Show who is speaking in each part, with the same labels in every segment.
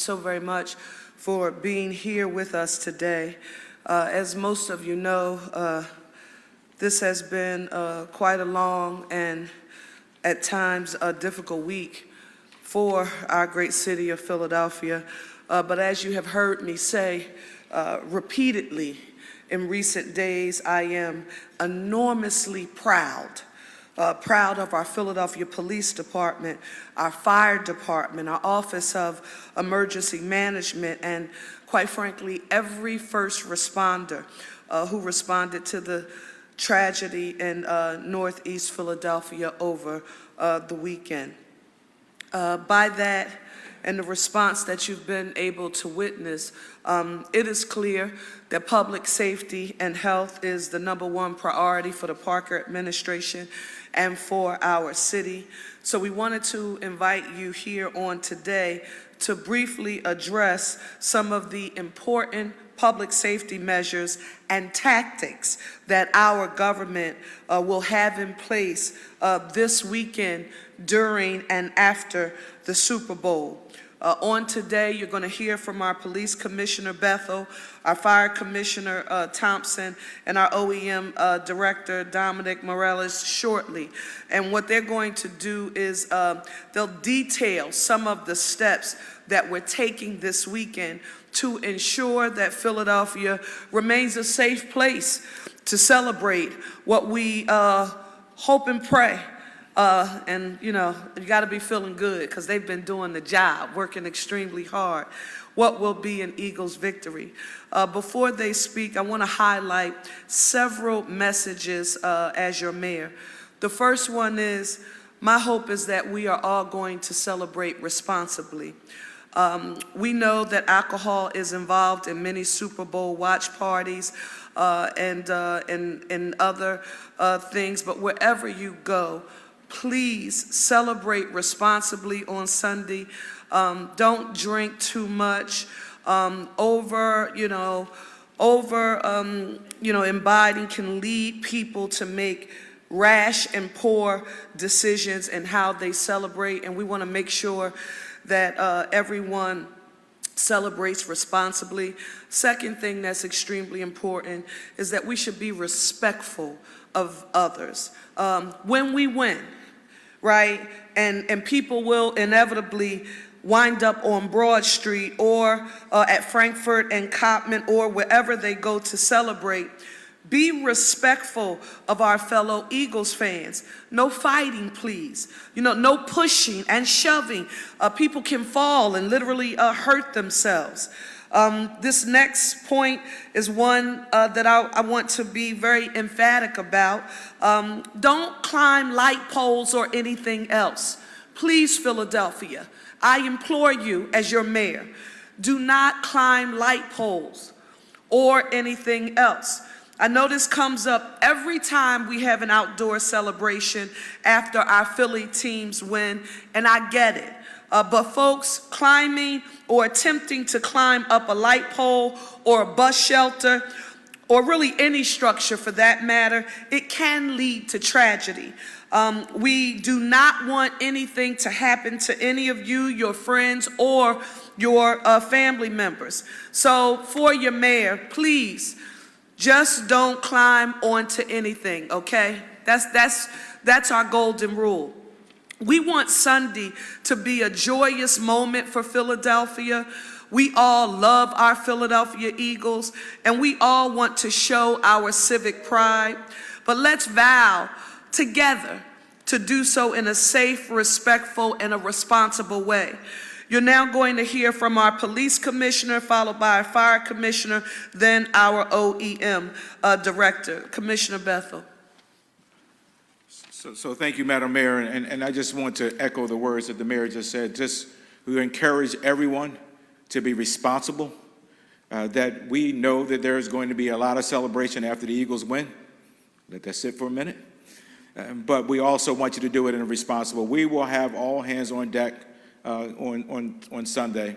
Speaker 1: so very much for being here with us today. As most of you know, this has been quite a long and at times a difficult week for our great city of Philadelphia. But as you have heard me say repeatedly in recent days, I am enormously proud of our Philadelphia Police Department, our Fire Department, our Office of Emergency Management, and quite frankly, every first responder who responded to the tragedy in Northeast Philadelphia over the weekend. By that and the response that you've been able to witness, it is clear that public safety and health is the #1 priority for the Parker administration and for our city. So we wanted to invite you here on today to briefly address some of the important public safety measures and tactics that our government will have in place this weekend during and after the Super Bowl. On today, you're going to hear from our Police Commissioner Bethel, our Fire Commissioner Thompson, and our OEM Director Dominic Morales shortly. And what they're going to do is they'll detail some of the steps that we're taking this weekend to ensure that Philadelphia remains a safe place to celebrate what we hope and pray. And you know, you got to be feeling good because they've been doing the job, working extremely hard. What will be an Eagles victory? Before they speak, I want to highlight several messages as your mayor. The first one is, my hope is that we are all going to celebrate responsibly. We know that alcohol is involved in many Super Bowl watch parties and other things, but wherever you go, please celebrate responsibly on Sunday. Don't drink too much. Imbibing can lead people to make rash and poor decisions in how they celebrate, and we want to make sure that everyone celebrates responsibly. Second thing that's extremely important is that we should be respectful of others. When we win, right, and people will inevitably wind up on Broad Street or at Frankfurt and Cottman or wherever they go to celebrate, be respectful of our fellow Eagles fans. No fighting, please. No pushing and shoving. People can fall and literally hurt themselves. This next point is one that I want to be very emphatic about. Don't climb light poles or anything else. Please, Philadelphia, I implore you as your mayor, do not climb light poles or anything else. I know this comes up every time we have an outdoor celebration after our Philly teams win, and I get it. But folks, climbing or attempting to climb up a light pole or a bus shelter, or really any structure for that matter, it can lead to tragedy. We do not want anything to happen to any of you, your friends, or your family members. So for your mayor, please, just don't climb onto anything, okay? That's our golden rule. We want Sunday to be a joyous moment for Philadelphia. We all love our Philadelphia Eagles, and we all want to show our civic pride. But let's vow together to do so in a safe, respectful, and a responsible way. You're now going to hear from our police commissioner, followed by our fire commissioner, then our OEM director. Commissioner Bethel.
Speaker 2: So thank you, Madam Mayor, and I just want to echo the words that the mayor just said. We encourage everyone to be responsible, that we know that there's going to be a lot of celebration after the Eagles win. Let that sit for a minute. But we also want you to do it in a responsible. We will have all hands on deck on Sunday.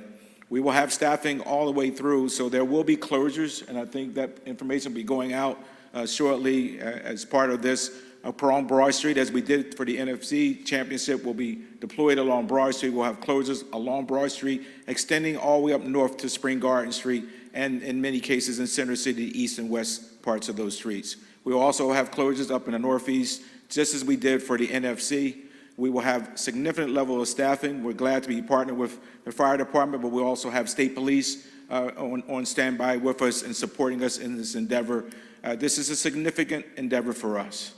Speaker 2: We will have staffing all the way through, so there will be closures, and I think that information will be going out shortly as part of this along Broad Street, as we did for the NFC Championship. Will be deployed along Broad Street. We'll have closures along Broad Street, extending all the way up north to Spring Garden Street, and in many cases in Center City, east and west parts of those streets. We will also have closures up in the northeast, just as we did for the NFC. We will have significant level of staffing. We're glad to be partnered with the fire department, but we'll also have state police on standby with us and supporting us in this endeavor. This is a significant endeavor for us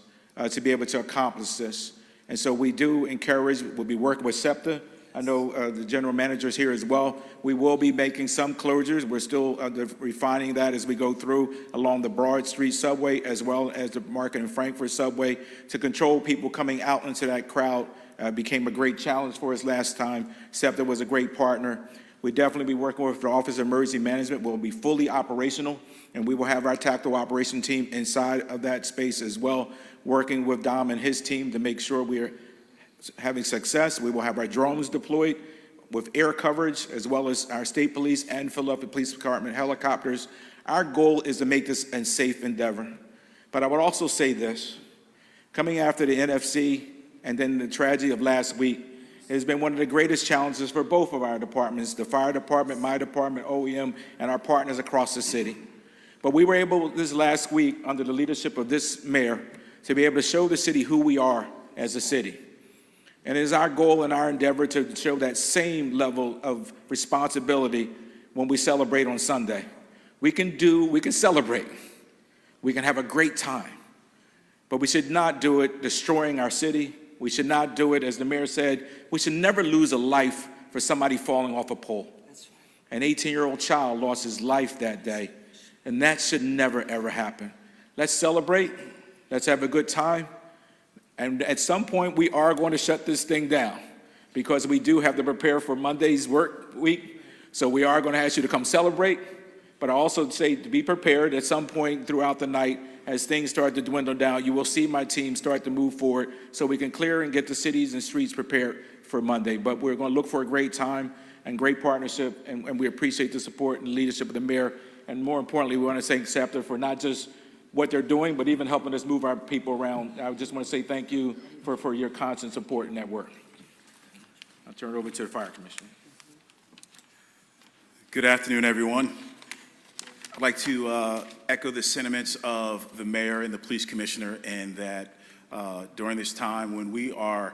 Speaker 2: to be able to accomplish this. And so we do encourage, we'll be working with SEPTA. I know the general manager is here as well. We will be making some closures. We're still refining that as we go through along the Broad Street subway, as well as the Market and Frankfurt subway, to control people coming out into that crowd. Became a great challenge for us last time. SEPTA was a great partner. We definitely be working with the Office of Emergency Management. We'll be fully operational, and we will have our tactical operation team inside of that space as well, working with Dom and his team to make sure we are having success. We will have our drones deployed with air coverage, as well as our state police and Philadelphia Police Department helicopters. Our goal is to make this a safe endeavor. But I would also say this, coming after the NFC and then the tragedy of last week, it has been one of the greatest challenges for both of our departments, the fire department, my department, OEM, and our partners across the city. But we were able this last week, under the leadership of this mayor, to be able to show the city who we are as a city. And it is our goal and our endeavor to show that same level of responsibility when we celebrate on Sunday. We can celebrate, we can have a great time, but we should not do it destroying our city. We should not do it, as the mayor said, we should never lose a life for somebody falling off a pole. An 18-year-old child lost his life that day, and that should never, ever happen. Let's celebrate, let's have a good time. And at some point, we are going to shut this thing down because we do have to prepare for Monday's work week. So we are going to ask you to come celebrate, but I also say to be prepared at some point throughout the night as things start to dwindle down. You will see my team start to move forward so we can clear and get the cities and streets prepared for Monday. But we're going to look for a great time and great partnership, and we appreciate the support and leadership of the mayor. And more importantly, we want to thank SEPTA for not just what they're doing, but even helping us move our people around. I just want to say thank you for your constant support in that work. I'll turn it over to the Fire Commissioner.
Speaker 3: Good afternoon, everyone. I'd like to echo the sentiments of the mayor and the police commissioner, and that during this time when we are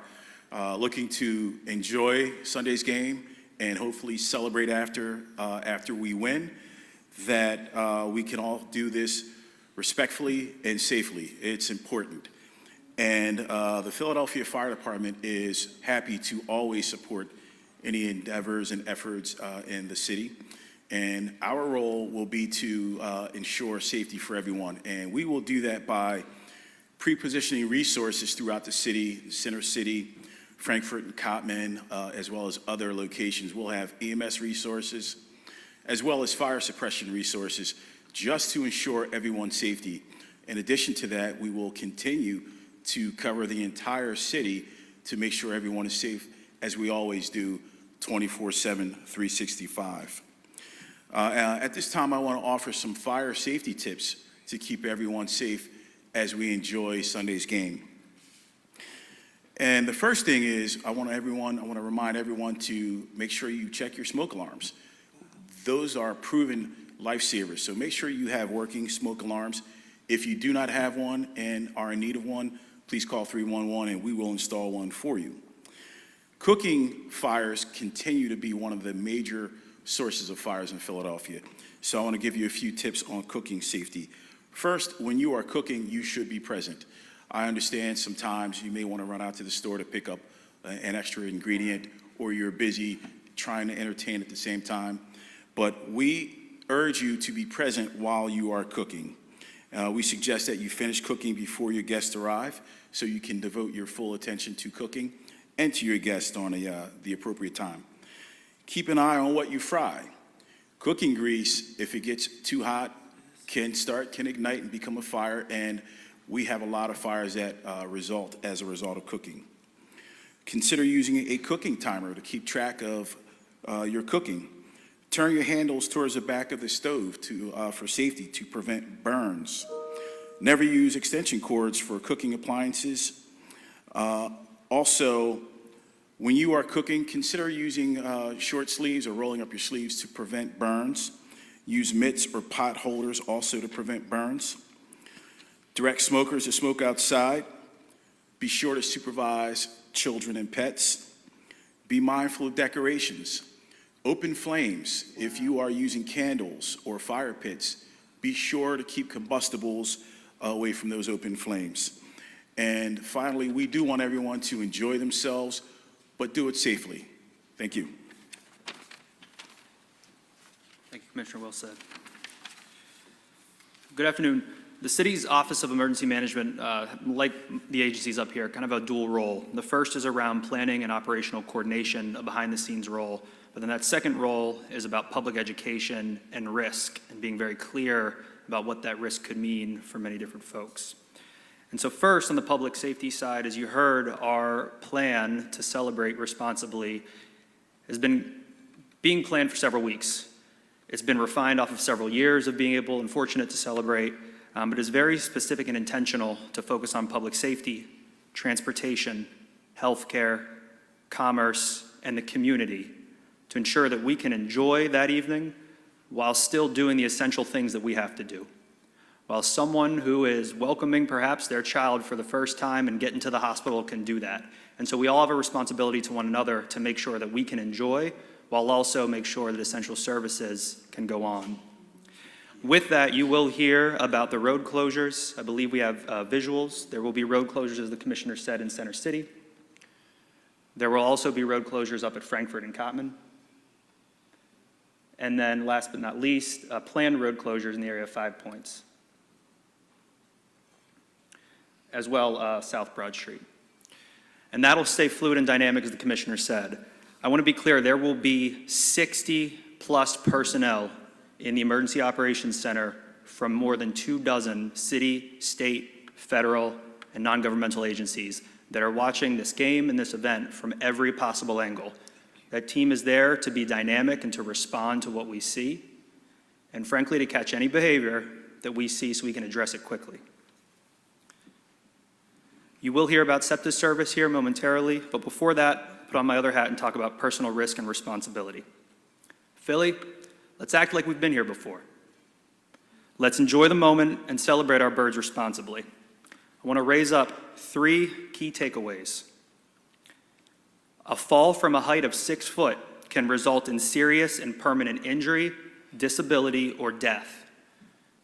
Speaker 3: looking to enjoy Sunday's game and hopefully celebrate after we win, that we can all do this respectfully and safely. It's important. And the Philadelphia Fire Department is happy to always support any endeavors and efforts in the city. And our role will be to ensure safety for everyone. And we will do that by pre-positioning resources throughout the city, Center City, Frankfurt and Cottman, as well as other locations. We'll have EMS resources, as well as fire suppression resources, just to ensure everyone's safety. In addition to that, we will continue to cover the entire city to make sure everyone is safe, as we always do, 24/7, 365. At this time, I want to offer some fire safety tips to keep everyone safe as we enjoy Sunday's game. And the first thing is, I want to remind everyone to make sure you check your smoke alarms. Those are proven lifesavers, so make sure you have working smoke alarms. If you do not have one and are in need of one, please call 311 and we will install one for you. Cooking fires continue to be one of the major sources of fires in Philadelphia. So I want to give you a few tips on cooking safety. First, when you are cooking, you should be present. I understand sometimes you may want to run out to the store to pick up an extra ingredient, or you're busy trying to entertain at the same time. But we urge you to be present while you are cooking. We suggest that you finish cooking before your guests arrive so you can devote your full attention to cooking and to your guests on the appropriate time. Keep an eye on what you fry. Cooking grease, if it gets too hot, can ignite and become a fire, and we have a lot of fires that result as a result of cooking. Consider using a cooking timer to keep track of your cooking. Turn your handles towards the back of the stove for safety, to prevent burns. Never use extension cords for cooking appliances. Also, when you are cooking, consider using short sleeves or rolling up your sleeves to prevent burns. Use mitts or pot holders also to prevent burns. Direct smokers to smoke outside. Be sure to supervise children and pets. Be mindful of decorations. Open flames. If you are using candles or fire pits, be sure to keep combustibles away from those open flames. And finally, we do want everyone to enjoy themselves, but do it safely. Thank you.
Speaker 4: Thank you, Commissioner Wilson. Good afternoon. The city's Office of Emergency Management, like the agencies up here, kind of a dual role. The first is around planning and operational coordination, a behind-the-scenes role. But then that second role is about public education and risk and being very clear about what that risk could mean for many different folks. And so first, on the public safety side, as you heard, our plan to celebrate responsibly has been being planned for several weeks. It's been refined off of several years of being able and fortunate to celebrate, but is very specific and intentional to focus on public safety, transportation, healthcare, commerce, and the community to ensure that we can enjoy that evening while still doing the essential things that we have to do. While someone who is welcoming perhaps their child for the first time and getting to the hospital can do that. And so we all have a responsibility to one another to make sure that we can enjoy while also make sure that essential services can go on. With that, you will hear about the road closures. I believe we have visuals. There will be road closures, as the commissioner said, in Center City. There will also be road closures up at Frankfurt and Cottman. And then last but not least, planned road closures in the area of 5 Points. As well, South Broad Street. And that'll stay fluid and dynamic, as the commissioner said. I want to be clear, there will be 60+ personnel in the Emergency Operations Center from more than 24 city, state, federal, and non-governmental agencies that are watching this game and this event from every possible angle. That team is there to be dynamic and to respond to what we see, and frankly, to catch any behavior that we see so we can address it quickly. You will hear about SEPTA service here momentarily, but before that, put on my other hat and talk about personal risk and responsibility. Philly, let's act like we've been here before. Let's enjoy the moment and celebrate our birds responsibly. I want to raise up 3 key takeaways. A fall from a height of 6 foot can result in serious and permanent injury, disability, or death.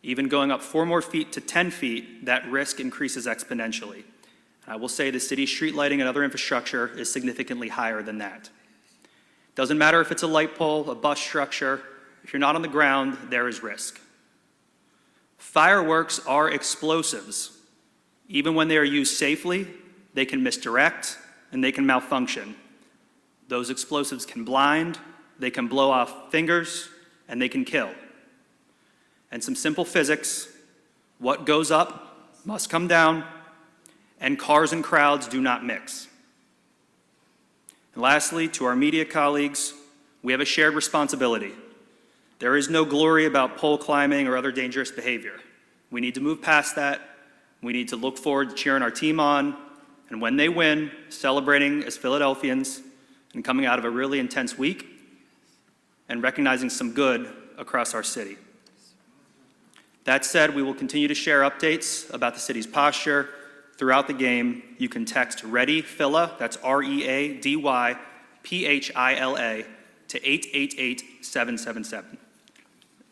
Speaker 4: Even going up 4 more feet to 10 feet, that risk increases exponentially. I will say the city's street lighting and other infrastructure is significantly higher than that. Doesn't matter if it's a light pole, a bus structure, if you're not on the ground, there is risk. Fireworks are explosives. Even when they are used safely, they can misdirect and they can malfunction. Those explosives can blind, they can blow off fingers, and they can kill. And some simple physics, what goes up must come down, and cars and crowds do not mix. And lastly, to our media colleagues, we have a shared responsibility. There is no glory about pole climbing or other dangerous behavior. We need to move past that. We need to look forward to cheering our team on, and when they win, celebrating as Philadelphians and coming out of a really intense week and recognizing some good across our city. That said, we will continue to share updates about the city's posture throughout the game. You can text READY-PHILA, that's READYPHILA, to 888-777.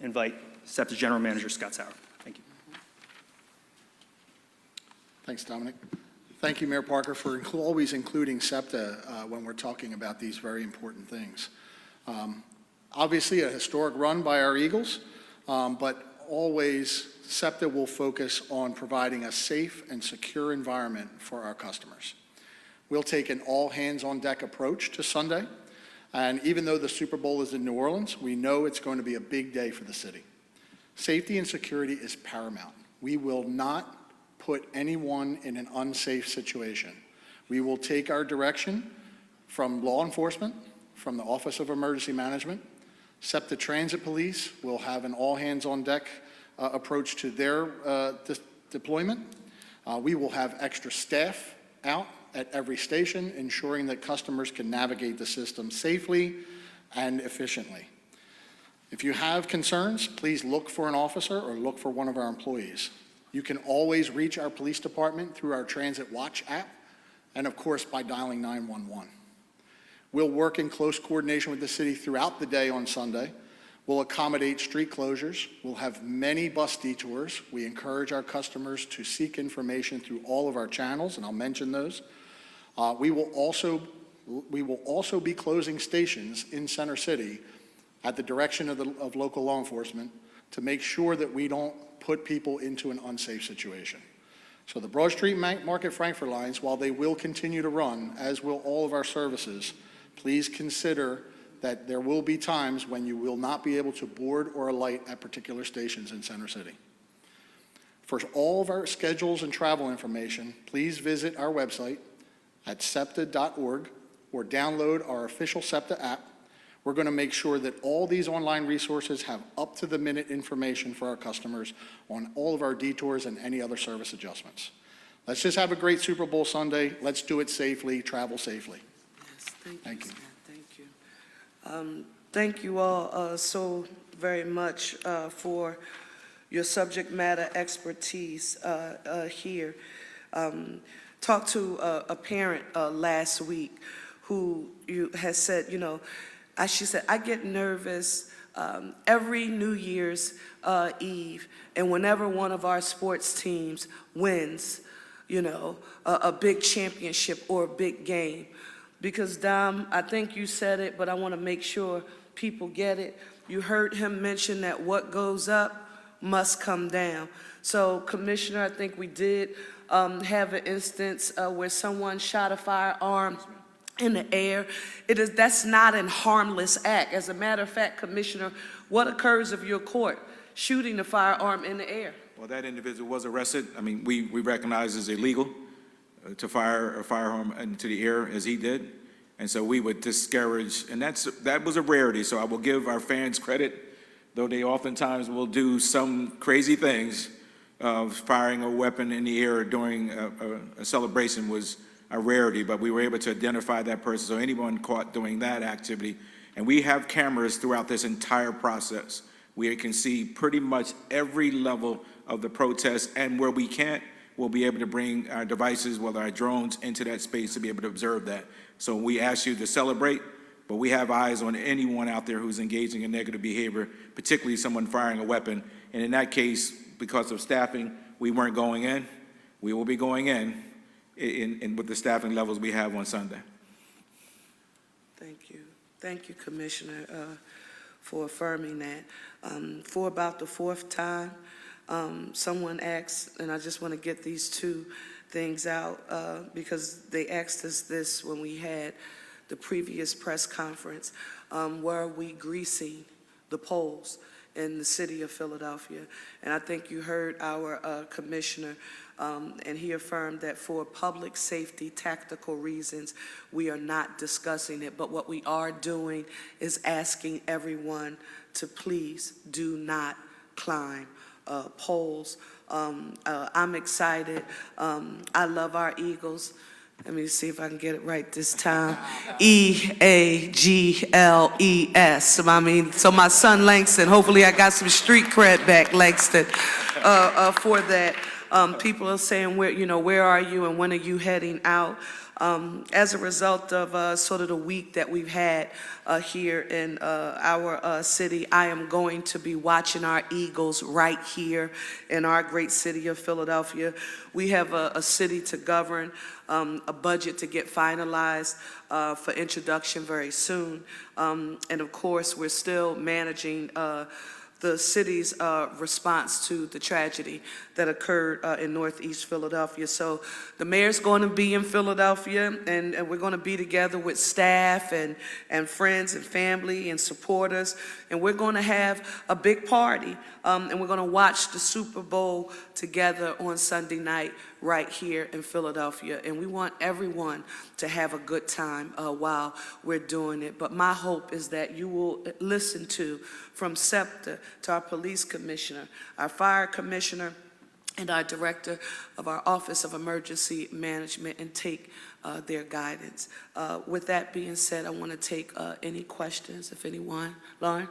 Speaker 4: Invite SEPTA General Manager Scott Sauer. Thank you.
Speaker 5: Thanks, Dominic. Thank you, Mayor Parker, for always including SEPTA when we're talking about these very important things. Obviously, a historic run by our Eagles, but always SEPTA will focus on providing a safe and secure environment for our customers. We'll take an all-hands-on-deck approach to Sunday, and even though the Super Bowl is in New Orleans, we know it's going to be a big day for the city. Safety and security is paramount. We will not put anyone in an unsafe situation. We will take our direction from law enforcement, from the Office of Emergency Management. SEPTA Transit Police will have an all-hands-on-deck approach to their deployment. We will have extra staff out at every station, ensuring that customers can navigate the system safely and efficiently. If you have concerns, please look for an officer or look for one of our employees. You can always reach our police department through our Transit Watch app, and of course by dialing 911. We'll work in close coordination with the city throughout the day on Sunday. We'll accommodate street closures. We'll have many bus detours. We encourage our customers to seek information through all of our channels, and I'll mention those. We will also be closing stations in Center City at the direction of local law enforcement to make sure that we don't put people into an unsafe situation. So the Broad Street Market Frankfurt lines, while they will continue to run, as will all of our services, please consider that there will be times when you will not be able to board or alight at particular stations in Center City. For all of our schedules and travel information, please visit our website at SEPTA.org or download our official SEPTA app. We're going to make sure that all these online resources have up-to-the-minute information for our customers on all of our detours and any other service adjustments. Let's just have a great Super Bowl Sunday. Let's do it safely, travel safely.
Speaker 1: Yes,
Speaker 5: Thank you.
Speaker 1: Scott. Thank you. Thank you all so very much for your subject matter expertise here. Talked to a parent last week who has said, she said, I get nervous every New Year's Eve, and whenever one of our sports teams wins, a big championship or a big game. Because, Dom, I think you said it, but I want to make sure people get it. You heard him mention that what goes up must come down. So, Commissioner, I think we did have an instance where someone shot a firearm in the air. That's not a harmless act. As a matter of fact, Commissioner, what occurs if you're caught shooting a firearm in the air? Well,
Speaker 2: that individual was arrested. I mean, we recognize it's illegal to fire a firearm into the air as he did. And so we would discourage, and that was a rarity. So I will give our fans credit, though they oftentimes will do some crazy things. Firing a weapon in the air during a celebration was a rarity, but we were able to identify that person. So anyone caught doing that activity, and we have cameras throughout this entire process. We can see pretty much every level of the protest, and where we can't, we'll be able to bring our devices, whether our drones, into that space to be able to observe that. So we ask you to celebrate, but we have eyes on anyone out there who's engaging in negative behavior, particularly someone firing a weapon. And in that case, because of staffing, we weren't going in. We will be going in with the staffing levels we have on Sunday.
Speaker 1: Thank you. Thank you, Commissioner, for affirming that. For about the fourth time, someone asked, and I just want to get these two things out because they asked us this when we had the previous press conference. Were we greasing the polls in the city of Philadelphia? And I think you heard our commissioner, and he affirmed that for public safety tactical reasons, we are not discussing it. But what we are doing is asking everyone to please do not climb polls. I'm excited. I love our Eagles. Let me see if I can get it right this time. EAGLES. So my son Langston, hopefully I got some street cred back, Langston, for that. People are saying, where are you and when are you heading out? As a result of sort of the week that we've had here in our city, I am going to be watching our Eagles right here in our great city of Philadelphia. We have a city to govern, a budget to get finalized for introduction very soon. And of course, we're still managing the city's response to the tragedy that occurred in Northeast Philadelphia. So the mayor's going to be in Philadelphia, and we're going to be together with staff and friends and family and supporters, and we're going to have a big party, and we're going to watch the Super Bowl together on Sunday night right here in Philadelphia. And we want everyone to have a good time while we're doing it. But my hope is that you will listen to, from SEPTA to our police commissioner, our fire commissioner, and our director of our Office of Emergency Management and take their guidance. With that being said, I want to take any questions, if anyone. Lauren?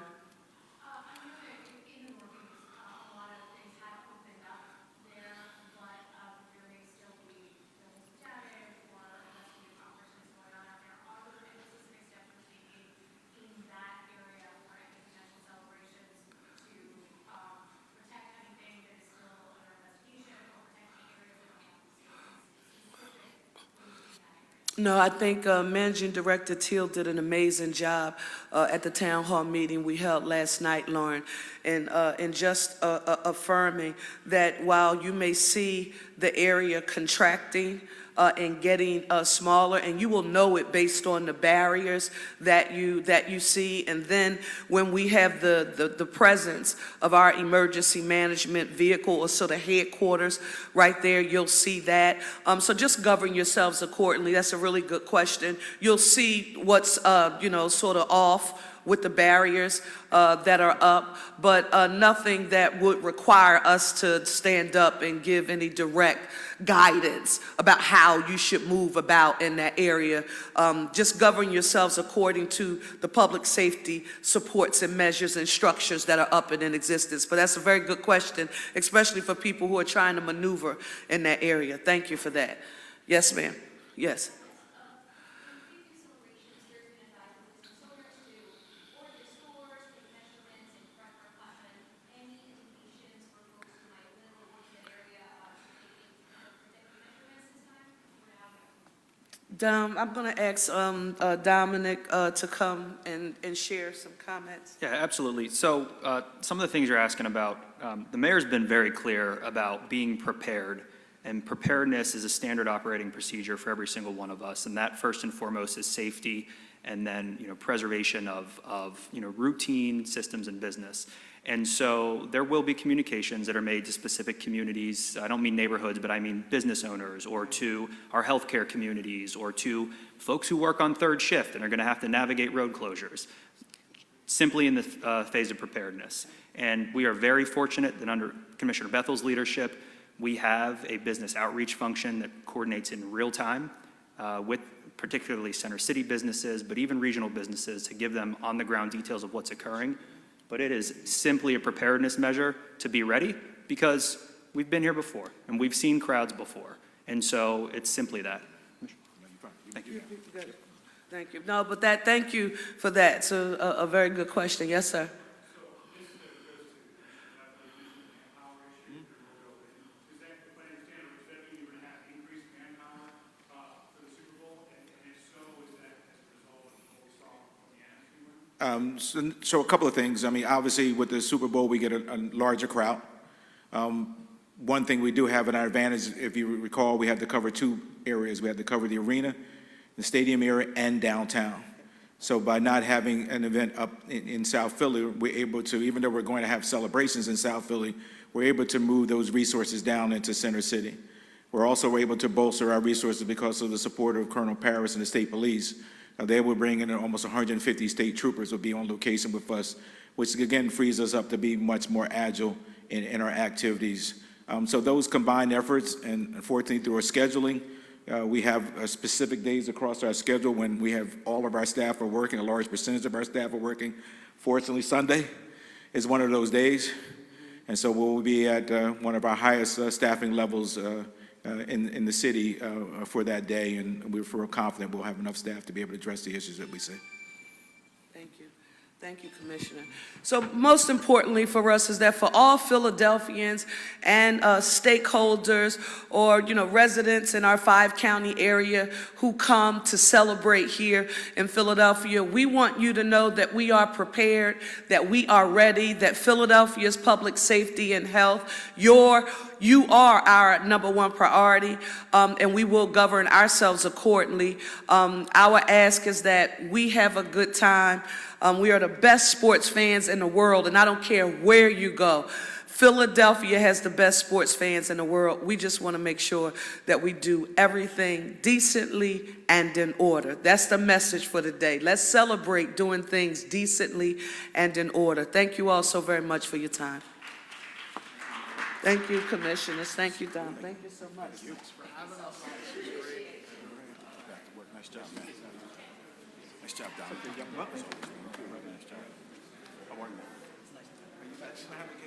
Speaker 1: No, I think Managing Director Teal did an amazing job at the town hall meeting we held last night, Lauren, and just affirming that while you may see the area contracting and getting smaller, and you will know it based on the barriers that you see, and then when we have the presence of our emergency management vehicle, or sort of headquarters right there, you'll see that. So just govern yourselves accordingly. That's a really good question. You'll see what's sort of off with the barriers that are up, but nothing that would require us to stand up and give any direct guidance about how you should move about in that area. Just govern yourselves according to the public safety supports and measures and structures that are up and in existence. But that's a very good question, especially for people who are trying to maneuver in that area. Thank you for that. Yes, ma'am. Yes. I'm going to ask Dominic to come and share some comments.
Speaker 4: Yeah, absolutely. So some of the things you're asking about, the mayor's been very clear about being prepared, and preparedness is a standard operating procedure for every single one of us, and that first and foremost is safety, and then preservation of routine systems and business. And so there will be communications that are made to specific communities. I don't mean neighborhoods, but I mean business owners, or to our healthcare communities, or to folks who work on third shift and are going to have to navigate road closures, simply in the phase of preparedness. And we are very fortunate that under Commissioner Bethel's leadership, we have a business outreach function that coordinates in real time with particularly center city businesses, but even regional businesses, to give them on-the-ground details of what's occurring. But it is simply a preparedness measure to be ready, because we've been here before and we've seen crowds before. And so it's simply that. Thank you.
Speaker 1: Thank you. No, but thank you for that. It's a very good question. Yes, sir.
Speaker 2: So a couple of things. I mean, obviously, with the Super Bowl, we get a larger crowd. One thing we do have an advantage, if you recall, we had to cover two areas. We had to cover the arena, the stadium area, and downtown. So by not having an event up in South Philly, we're able to, even though we're going to have celebrations in South Philly, we're able to move those resources down into Center City. We're also able to bolster our resources because of the support of Colonel Paris and the state police. They will bring in almost 150 state troopers will be on location with us, which again frees us up to be much more agile in our activities. So those combined efforts, and unfortunately through our scheduling, we have specific days across our schedule when we have all of our staff are working, a large percentage of our staff are working. Fortunately, Sunday is one of those days. And so we'll be at one of our highest staffing levels in the city for that day, and we feel confident we'll have enough staff to be able to address the issues that we see.
Speaker 1: Thank you. Thank you, Commissioner. So most importantly for us is that for all Philadelphians and stakeholders, or residents in our 5-county area who come to celebrate here in Philadelphia, we want you to know that we are prepared, that we are ready, that Philadelphia's public safety and health, you are our #1 priority, and we will govern ourselves accordingly. Our ask is that we have a good time. We are the best sports fans in the world, and I don't care where you go. Philadelphia has the best sports fans in the world. We just want to make sure that we do everything decently and in order. That's the message for today. Let's celebrate doing things decently and in order. Thank you all so very much for your time. Thank you, commissioners. Thank you, Don. Thank you so much.
Speaker 3: Nice job, man. Nice job, Don. Nice job. How are you?